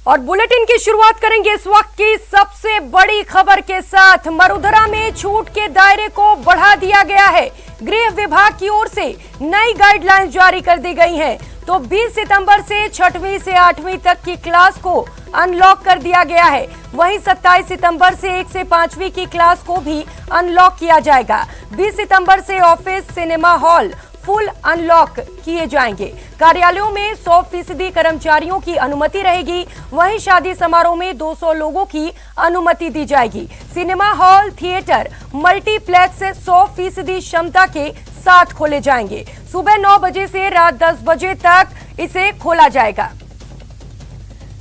और बुलेटिन की शुरुआत करेंगे इस वक्त की सबसे बड़ी खबर के साथ। मरुधरा में छूट के दायरे को बढ़ा दिया गया है। गृह विभाग की ओर से नई गाइडलाइंस जारी कर दी गई हैं। तो 20 सितंबर से 6वीं से 8वीं तक की क्लास को अनलॉक कर दिया गया है। वहीं 27 सितंबर से 1 से 5वीं की क्लास को भी अनलॉक किया जाएगा। 20 सितंबर से office, cinema hall full unlock किए जाएंगे। कार्यालयों में 100% कर्मचारियों की अनुमति रहेगी। वहीं शादी समारोह में 200 लोगों की अनुमति दी जाएगी। सिनेमा हॉल, थिएटर, मल्टीप्लेक्स 100% क्षमता के साथ खोले जाएंगे। सुबह 9 बजे से रात 10 बजे तक इसे खोला जाएगा।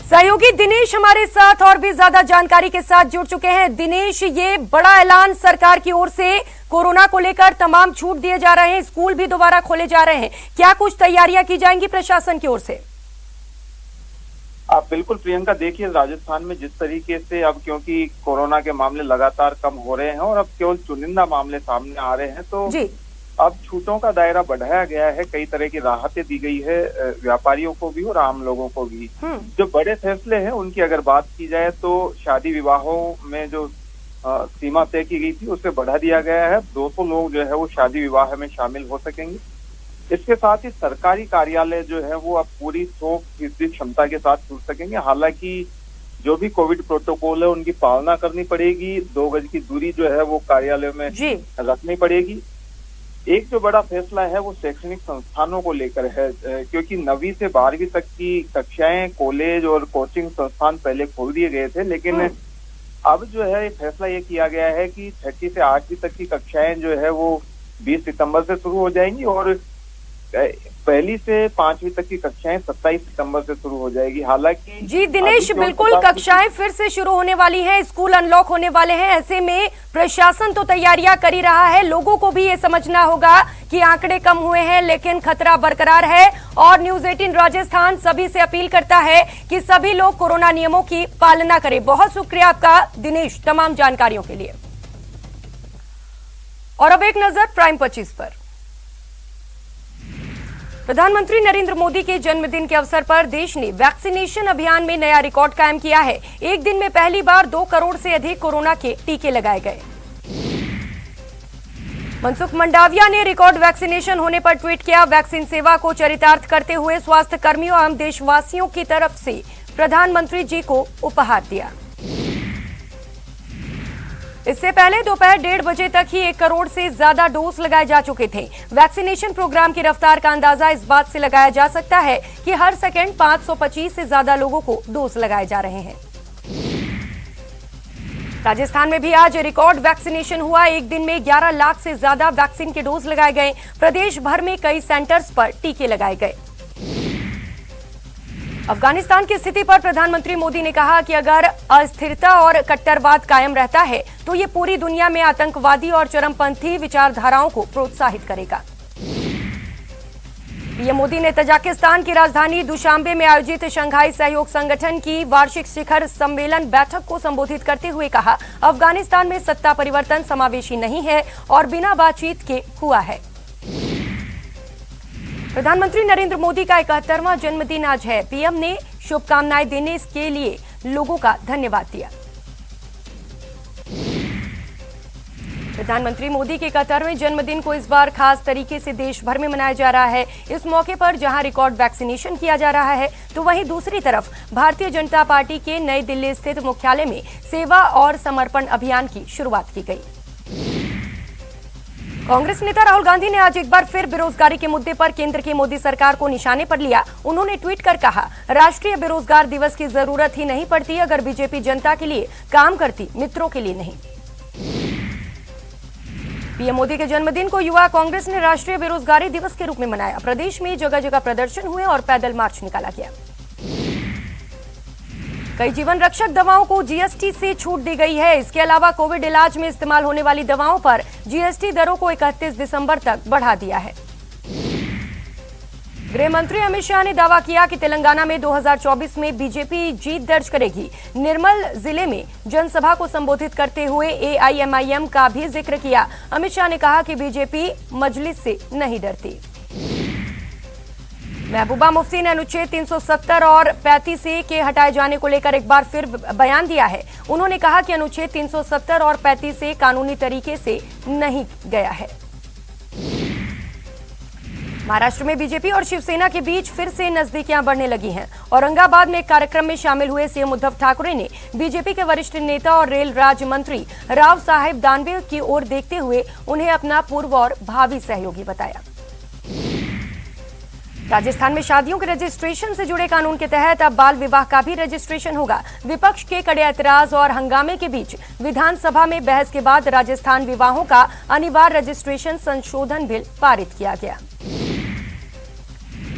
सहयोगी दिनेश हमारे साथ और भी ज्यादा जानकारी के साथ जुड़ चुके हैं। दिनेश, ये बड़ा ऐलान सरकार की ओर से कोरोना को लेकर तमाम छूट दिए जा रहे हैं, स्कूल भी दोबारा खोले जा रहे हैं। क्या कुछ तैयारियां की जाएंगी प्रशासन की ओर से? आप बिल्कुल प्रियंका, देखिए राजस्थान में जिस तरीके से अब क्योंकि कोरोना के मामले लगातार कम हो रहे हैं और अब केवल चुनिंदा मामले सामने आ रहे हैं, तो जी। अब छूटों का दायरा बढ़ाया गया है। कई तरह की राहतें दी गई है व्यापारियों को भी और आम लोगों को भी। जो बड़े फैसले हैं उनकी अगर बात की जाए तो शादी विवाहों में जो सीमा तय की गई थी उसे बढ़ा दिया गया है। 200 लोग जो है वो शादी विवाह में शामिल हो सकेंगे। इसके साथ ही सरकारी कार्यालय जो है वो अब पूरी 100% क्षमता के साथ खुल सकेंगे। हालांकि जो भी कोविड प्रोटोकॉल है उनकी पालना करनी पड़ेगी। 2 गज की दूरी जो है वो कार्यालय में रखनी पड़ेगी। एक जो बड़ा फैसला है वो शैक्षणिक संस्थानों को लेकर है, क्योंकि 9वीं से 12वीं तक की कक्षाएं कॉलेज और कोचिंग संस्थान पहले खोल दिए गए थे, लेकिन अब जो है फैसला ये किया गया है कि 6वीं से 8वीं तक की कक्षाएं जो है वो 20 सितंबर से शुरू हो जाएंगी और 1ली से 5वीं तक की कक्षाएं 27 सितंबर से शुरू हो जाएगी। हालांकि जी दिनेश, बिल्कुल कक्षाएं फिर से शुरू होने वाली हैं, स्कूल अनलॉक होने वाले हैं। ऐसे में प्रशासन तो तैयारियां कर ही रहा है। लोगों को भी ये समझना होगा कि आंकड़े कम हुए हैं लेकिन खतरा बरकरार है। और न्यूज 18 राजस्थान सभी से अपील करता है कि सभी लोग कोरोना नियमों की पालना करें। बहुत शुक्रिया आपका दिनेश तमाम जानकारियों के लिए। और अब एक नजर प्राइम 25 पर। प्रधानमंत्री नरेंद्र मोदी के जन्मदिन के अवसर पर देश ने वैक्सीनेशन अभियान में नया रिकॉर्ड कायम किया है। एक दिन में पहली बार 2 करोड़ से अधिक कोरोना के टीके लगाए गए। मनसुख मंडाविया ने रिकॉर्ड वैक्सीनेशन होने पर ट्वीट किया। वैक्सीन सेवा को चरितार्थ करते हुए स्वास्थ्य कर्मियों एवं देशवासियों की तरफ से प्रधानमंत्री जी को उपहार दिया। इससे पहले दोपहर 1:30 बजे तक ही 1 करोड़ से ज्यादा डोज लगाए जा चुके थे। वैक्सीनेशन प्रोग्राम की रफ्तार का अंदाजा इस बात से लगाया जा सकता है कि हर सेकंड 525 से ज्यादा लोगों को डोज लगाए जा रहे हैं। राजस्थान में भी आज रिकॉर्ड वैक्सीनेशन हुआ। एक दिन में 11 लाख से ज्यादा वैक्सीन के डोज लगाए गए। प्रदेश भर में कई सेंटर्स पर टीके लगाए गए। अफगानिस्तान की स्थिति पर प्रधानमंत्री मोदी ने कहा कि अगर अस्थिरता और कट्टरवाद कायम रहता है तो ये पूरी दुनिया में आतंकवादी और चरमपंथी विचारधाराओं को प्रोत्साहित करेगा। पीएम मोदी ने तजाकिस्तान की राजधानी दुशांबे में आयोजित शंघाई सहयोग संगठन की वार्षिक शिखर सम्मेलन बैठक को संबोधित करते हुए कहा, अफगानिस्तान में सत्ता परिवर्तन समावेशी नहीं है और बिना बातचीत के हुआ है। प्रधानमंत्री नरेंद्र मोदी का 71वां जन्मदिन आज है। पीएम ने शुभकामनाएं देने के लिए लोगों का धन्यवाद दिया। प्रधानमंत्री मोदी के 71वें जन्मदिन को इस बार खास तरीके से देश भर में मनाया जा रहा है। इस मौके पर जहां रिकॉर्ड वैक्सीनेशन किया जा रहा है तो वहीं दूसरी तरफ भारतीय जनता पार्टी के नई दिल्ली स्थित मुख्यालय में सेवा और समर्पण अभियान की शुरुआत की गई। कांग्रेस नेता राहुल गांधी ने आज एक बार फिर बेरोजगारी के मुद्दे पर केंद्र की मोदी सरकार को निशाने पर लिया। उन्होंने ट्वीट कर कहा, राष्ट्रीय बेरोजगार दिवस की जरूरत ही नहीं पड़ती अगर बीजेपी जनता के लिए काम करती, मित्रों के लिए नहीं। पीएम मोदी के जन्मदिन को युवा कांग्रेस ने राष्ट्रीय बेरोजगारी दिवस के रूप में मनाया। प्रदेश में जगह जगह प्रदर्शन हुए और पैदल मार्च निकाला गया। कई जीवन रक्षक दवाओं को जीएसटी से छूट दी गई है। इसके अलावा कोविड इलाज में इस्तेमाल होने वाली दवाओं पर जीएसटी दरों को 31 दिसंबर तक बढ़ा दिया है। गृह मंत्री अमित शाह ने दावा किया कि तेलंगाना में 2024 में बीजेपी जीत दर्ज करेगी। निर्मल जिले में जनसभा को संबोधित करते हुए एआईएमआईएम का भी जिक्र किया। अमित शाह ने कहा कि बीजेपी मजलिस से नहीं डरती। महबूबा मुफ्ती ने अनुच्छेद 370 और 35A के हटाए जाने को लेकर एक बार फिर बयान दिया है। उन्होंने कहा कि अनुच्छेद 370 और 35A कानूनी तरीके से नहीं गया है। महाराष्ट्र में बीजेपी और शिवसेना के बीच फिर से नजदीकियां बढ़ने लगी हैं। औरंगाबाद में एक कार्यक्रम में शामिल हुए सीएम उद्धव ठाकरे ने बीजेपी के वरिष्ठ नेता और रेल राज्य मंत्री राव साहेब दानवे की ओर देखते हुए उन्हें अपना पूर्व और भावी सहयोगी बताया। राजस्थान में शादियों के रजिस्ट्रेशन से जुड़े कानून के तहत अब बाल विवाह का भी रजिस्ट्रेशन होगा। विपक्ष के कड़े ऐतराज और हंगामे के बीच विधानसभा में बहस के बाद राजस्थान विवाहों का अनिवार्य रजिस्ट्रेशन संशोधन बिल पारित किया गया।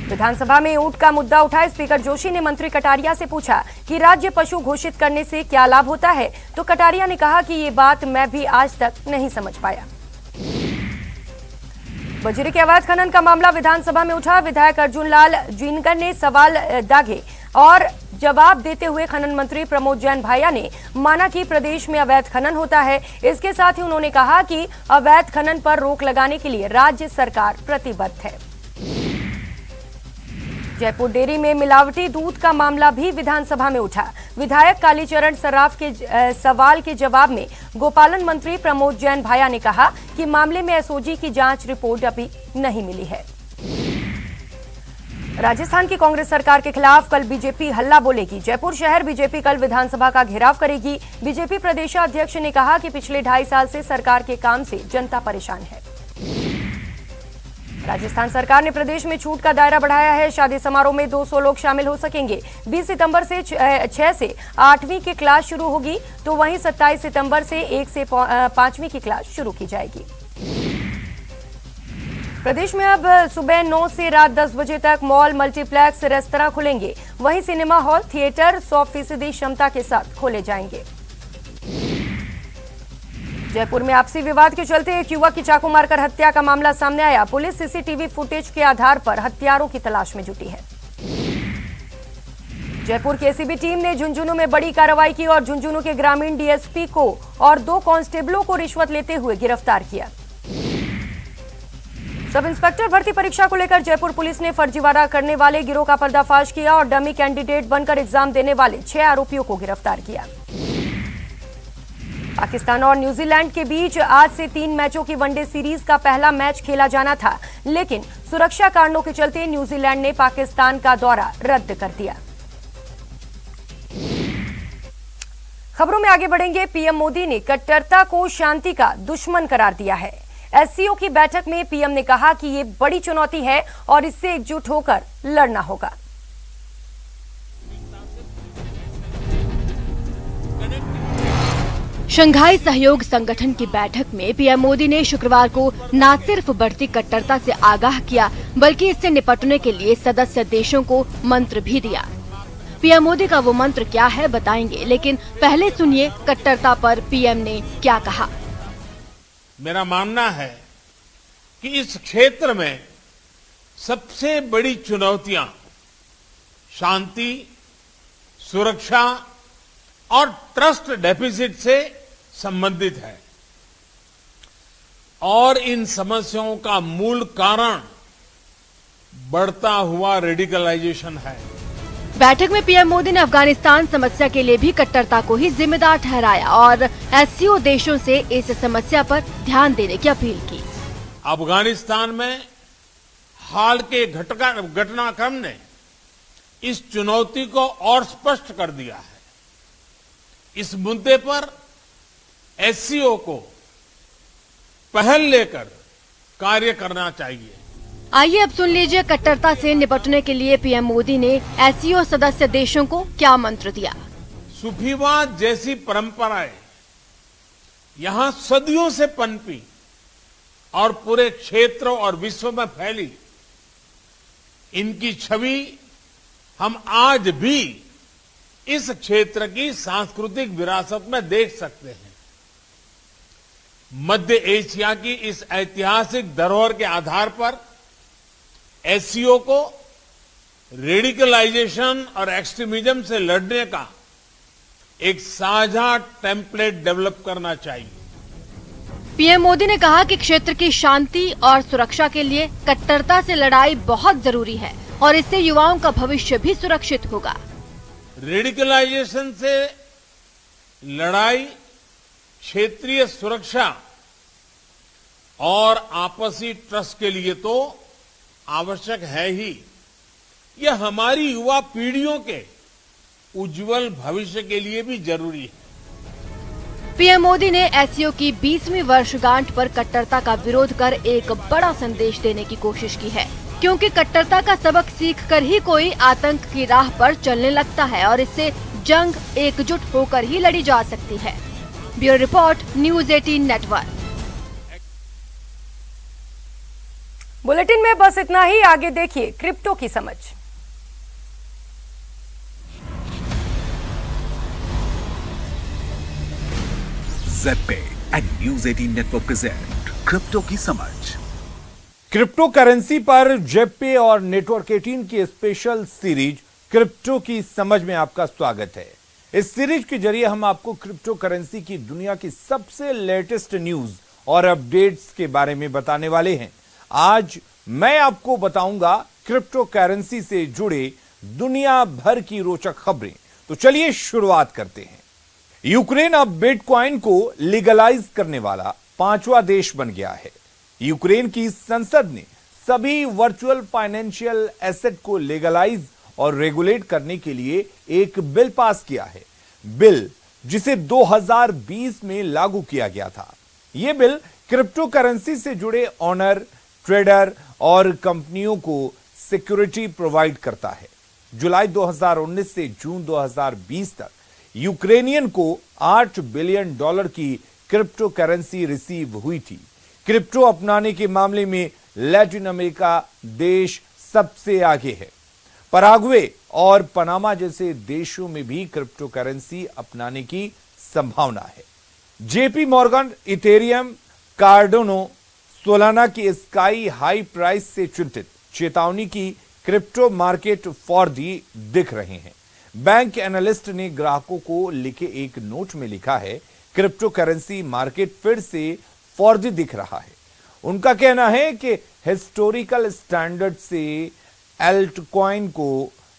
विधानसभा में ऊंट का मुद्दा उठाए स्पीकर जोशी ने मंत्री कटारिया से पूछा कि राज्य पशु घोषित करने से क्या लाभ होता है, तो कटारिया ने कहा कि ये बात मैं भी आज तक नहीं समझ पाया। बजरी के अवैध खनन का मामला विधानसभा में उठा। विधायक अर्जुन लाल जिनकर ने सवाल दागे और जवाब देते हुए खनन मंत्री प्रमोद जैन भाया ने माना कि प्रदेश में अवैध खनन होता है। इसके साथ ही उन्होंने कहा कि अवैध खनन पर रोक लगाने के लिए राज्य सरकार प्रतिबद्ध है। जयपुर डेयरी में मिलावटी दूध का मामला भी विधानसभा में उठा। विधायक कालीचरण सर्राफ के सवाल के जवाब में गोपालन मंत्री प्रमोद जैन भाया ने कहा कि मामले में एसओजी की जांच रिपोर्ट अभी नहीं मिली है। राजस्थान की कांग्रेस सरकार के खिलाफ कल बीजेपी हल्ला बोलेगी। जयपुर शहर बीजेपी कल विधानसभा का घेराव करेगी। बीजेपी प्रदेशाध्यक्ष ने कहा कि पिछले 2.5 साल से सरकार के काम से जनता परेशान है। राजस्थान सरकार ने प्रदेश में छूट का दायरा बढ़ाया है। शादी समारोह में 200 लोग शामिल हो सकेंगे। 20 सितंबर से 6 से 8वीं की क्लास शुरू होगी, तो वहीं 27 सितंबर से 1 से 5वीं की क्लास शुरू की जाएगी। प्रदेश में अब सुबह 9 से रात 10 बजे तक मॉल, मल्टीप्लेक्स, रेस्तरां खुलेंगे। वहीं सिनेमा हॉल, थिएटर 100% क्षमता के साथ खोले जाएंगे। जयपुर में आपसी विवाद के चलते एक युवक की चाकू मारकर हत्या का मामला सामने आया। पुलिस सीसीटीवी फुटेज के आधार पर हत्यारों की तलाश में जुटी है। जयपुर की एसीबी टीम ने झुंझुनू में बड़ी कार्रवाई की और झुंझुनू के ग्रामीण डीएसपी को और 2 कांस्टेबलों को रिश्वत लेते हुए गिरफ्तार किया। सब इंस्पेक्टर भर्ती परीक्षा को लेकर जयपुर पुलिस ने फर्जीवाड़ा करने वाले गिरोह का पर्दाफाश किया और डमी कैंडिडेट बनकर एग्जाम देने वाले 6 आरोपियों को गिरफ्तार किया। पाकिस्तान और न्यूजीलैंड के बीच आज से 3 मैचों की वनडे सीरीज का पहला मैच खेला जाना था, लेकिन सुरक्षा कारणों के चलते न्यूजीलैंड ने पाकिस्तान का दौरा रद्द कर दिया। खबरों में आगे बढ़ेंगे। पीएम मोदी ने कट्टरता को शांति का दुश्मन करार दिया है। एससीओ की बैठक में पीएम ने कहा कि ये बड़ी चुनौती है और इससे एकजुट होकर लड़ना होगा। शंघाई सहयोग संगठन की बैठक में पीएम मोदी ने शुक्रवार को न सिर्फ बढ़ती कट्टरता से आगाह किया, बल्कि इससे निपटने के लिए सदस्य देशों को मंत्र भी दिया। पीएम मोदी का वो मंत्र क्या है बताएंगे, लेकिन पहले सुनिए कट्टरता पर पीएम ने क्या कहा। मेरा मानना है कि इस क्षेत्र में सबसे बड़ी चुनौतियां शांति, सुरक्षा और ट्रस्ट डेफिसिट से संबंधित है और इन समस्याओं का मूल कारण बढ़ता हुआ रेडिकलाइजेशन है। बैठक में पीएम मोदी ने अफगानिस्तान समस्या के लिए भी कट्टरता को ही जिम्मेदार ठहराया और एससीओ देशों से इस समस्या पर ध्यान देने की अपील की। अफगानिस्तान में हाल के घटनाक्रम ने इस चुनौती को और स्पष्ट कर दिया है। इस मुद्दे पर एससीओ को पहल लेकर कार्य करना चाहिए। आइए अब सुन लीजिए कट्टरता से निपटने के लिए पीएम मोदी ने एससीओ सदस्य देशों को क्या मंत्र दिया। सुफीवाद जैसी परंपराएं यहां सदियों से पनपी और पूरे क्षेत्र और विश्व में फैली। इनकी छवि हम आज भी इस क्षेत्र की सांस्कृतिक विरासत में देख सकते हैं। मध्य एशिया की इस ऐतिहासिक धरोहर के आधार पर एससीओ को रेडिकलाइजेशन और एक्सट्रीमिज्म से लड़ने का एक साझा टेम्पलेट डेवलप करना चाहिए। पीएम मोदी ने कहा कि क्षेत्र की शांति और सुरक्षा के लिए कट्टरता से लड़ाई बहुत जरूरी है और इससे युवाओं का भविष्य भी सुरक्षित होगा। रेडिकलाइजेशन से लड़ाई, क्षेत्रीय सुरक्षा और आपसी ट्रस्ट के लिए तो आवश्यक है ही। यह हमारी युवा पीढ़ियों के उज्जवल भविष्य के लिए भी जरूरी है। पीएम मोदी ने एससीओ की 20वीं वर्षगांठ पर कट्टरता का विरोध कर एक बड़ा संदेश देने की कोशिश की है, क्योंकि कट्टरता का सबक सीखकर ही कोई आतंक की राह पर चलने लगता है और इससे जंग एकजुट होकर ही लड़ी जा सकती है। Bureau report, news 18 network. Bulletin में बस इतना ही। आगे देखिए क्रिप्टो की समझ। ZPay and News 18 Network present crypto की समझ। क्रिप्टो करेंसी पर जेपे और नेटवर्क 18 की स्पेशल सीरीज क्रिप्टो की समझ में आपका स्वागत है। इस सीरीज के जरिए हम आपको क्रिप्टो करेंसी की दुनिया की सबसे लेटेस्ट न्यूज और अपडेट्स के बारे में बताने वाले हैं। आज मैं आपको बताऊंगा क्रिप्टो करेंसी से जुड़े दुनिया भर की रोचक खबरें। तो चलिए शुरुआत करते हैं। यूक्रेन अब बिटकॉइन को लीगलाइज करने वाला 5वां देश बन गया है। यूक्रेन की संसद ने सभी वर्चुअल फाइनेंशियल एसेट को लीगलाइज और रेगुलेट करने के लिए एक बिल पास किया है। बिल जिसे 2020 में लागू किया गया था। यह बिल क्रिप्टो करेंसी से जुड़े ऑनर, ट्रेडर और कंपनियों को सिक्योरिटी प्रोवाइड करता है। जुलाई 2019 से जून 2020 तक यूक्रेनियन को $8 बिलियन की क्रिप्टो करेंसी रिसीव हुई थी। क्रिप्टो अपनाने के मामले में लैटिन अमेरिका देश सबसे आगे है। पराग्वे और पनामा जैसे देशों में भी क्रिप्टो करेंसी अपनाने की संभावना है। जेपी मॉर्गन, इथेरियम, कार्डोनो सोलाना की स्काई हाई प्राइस से चिंतित चेतावनी की क्रिप्टो मार्केट फौर्दी दिख रहे हैं। बैंक एनालिस्ट ने ग्राहकों को लिखे एक नोट में लिखा है, क्रिप्टो करेंसी मार्केट फिर से फौर्दी दिख रहा है। उनका कहना है कि हिस्टोरिकल स्टैंडर्ड से एल्टकॉइन को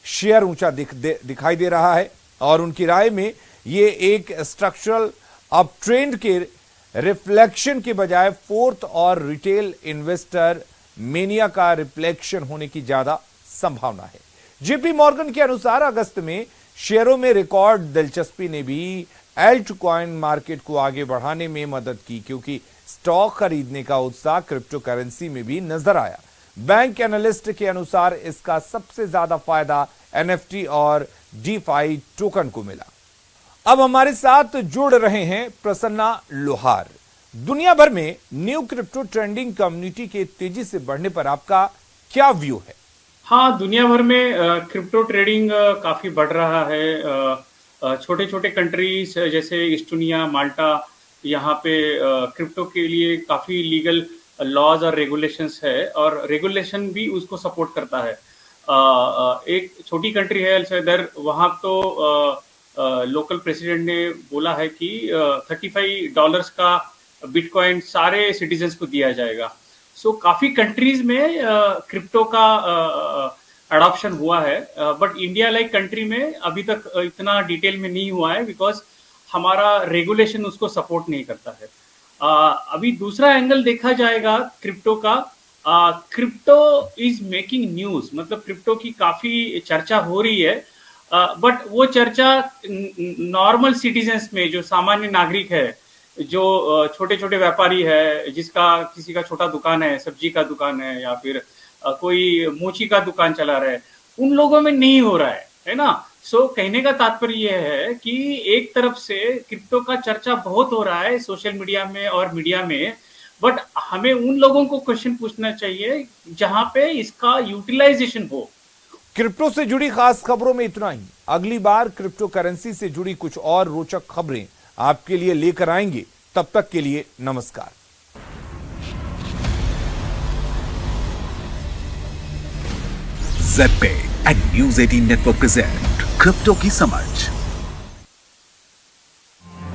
शेयर ऊंचा दिखाई दे रहा है और उनकी राय में यह एक स्ट्रक्चरल अपट्रेंड के रिफ्लेक्शन के बजाय फोर्थ और रिटेल इन्वेस्टर मेनिया का रिफ्लेक्शन होने की ज्यादा संभावना है। जेपी मॉर्गन के अनुसार अगस्त में शेयरों में रिकॉर्ड दिलचस्पी ने भी एल्टकॉइन मार्केट को आगे बढ़ाने में मदद की, क्योंकि स्टॉक खरीदने का उत्साह क्रिप्टो करेंसी में भी नजर आया। बैंक एनालिस्ट के अनुसार इसका सबसे ज्यादा फायदा एनएफटी और डीफाई टोकन को मिला। अब हमारे साथ जुड़ रहे हैं प्रसन्ना लोहार। दुनिया भर में न्यू क्रिप्टो ट्रेंडिंग कम्युनिटी के तेजी से बढ़ने पर आपका क्या व्यू है? हाँ, दुनिया भर में क्रिप्टो ट्रेडिंग काफी बढ़ रहा है। छोटे छोटे कंट्रीज जैसे इस्टोनिया, माल्टा, यहाँ पे क्रिप्टो के लिए काफी लीगल लॉज और रेगुलेशंस है और रेगुलेशन भी उसको सपोर्ट करता है। एक छोटी कंट्री है अल सैदर, वहाँ तो लोकल प्रेसिडेंट ने बोला है कि $35 का बिटकॉइन सारे सिटीजन्स को दिया जाएगा। सो काफी कंट्रीज में क्रिप्टो का अडॉप्शन हुआ है, बट इंडिया लाइक कंट्री में अभी तक इतना डिटेल में नहीं हुआ है, बिकॉज हमारा रेगुलेशन उसको सपोर्ट नहीं करता है। अभी दूसरा एंगल देखा जाएगा क्रिप्टो का। क्रिप्टो इज मेकिंग न्यूज, मतलब क्रिप्टो की काफी चर्चा हो रही है, बट वो चर्चा नॉर्मल सिटीजन्स में, जो सामान्य नागरिक है, जो छोटे छोटे व्यापारी है, जिसका किसी का छोटा दुकान है, सब्जी का दुकान है या फिर कोई मोची का दुकान चला रहा है, उन लोगों में नहीं हो रहा है ना। सो कहने का तात्पर्य यह है कि एक तरफ से क्रिप्टो का चर्चा बहुत हो रहा है सोशल मीडिया में और मीडिया में, बट हमें उन लोगों को क्वेश्चन पूछना चाहिए जहां पे इसका यूटिलाइजेशन हो। क्रिप्टो से जुड़ी खास खबरों में इतना ही। अगली बार क्रिप्टो करेंसी से जुड़ी कुछ और रोचक खबरें आपके लिए लेकर आएंगे। तब तक के लिए नमस्कार। ZPay and News 18 Network present crypto की समझ।